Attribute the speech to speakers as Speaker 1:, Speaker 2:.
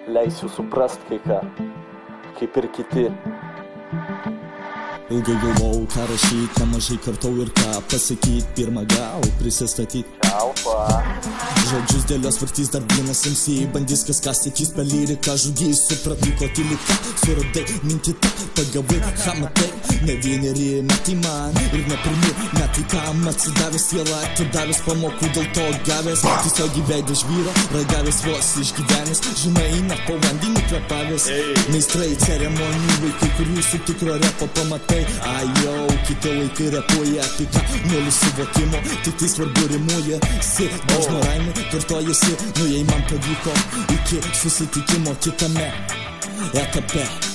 Speaker 1: leisiu suprast kai ką, kaip ir kiti.
Speaker 2: Ilgai galvojau, ką rašyt, nemažai kartau ir ką pasakyt, pirmą gal prisistatyt. Žodžius dėlios vartys dar vienas MC, bandys kažką sakys per lyriką, žudys, supratai kokį liką, suradai mintį tą, pagavai, ką matai, ne vieneri metai man ir ne pirmi metai tam, atsidavęs sielą, atidavęs pamokų, dėl to gavęs, tiesiog įveidė žvyro, ragavęs vos išgyvenęs, žinai, net po vandenį kvepavęs, meistrai ceremonijų vaikai, kurių su tikro repo pamatai, ajau, kiti laikai repuoja apie ką, nulių suvokimo, tik tai svarbu rimuoja, dažno raimai kartojasi, nu jei man pavyko iki susitikimo kitame etape.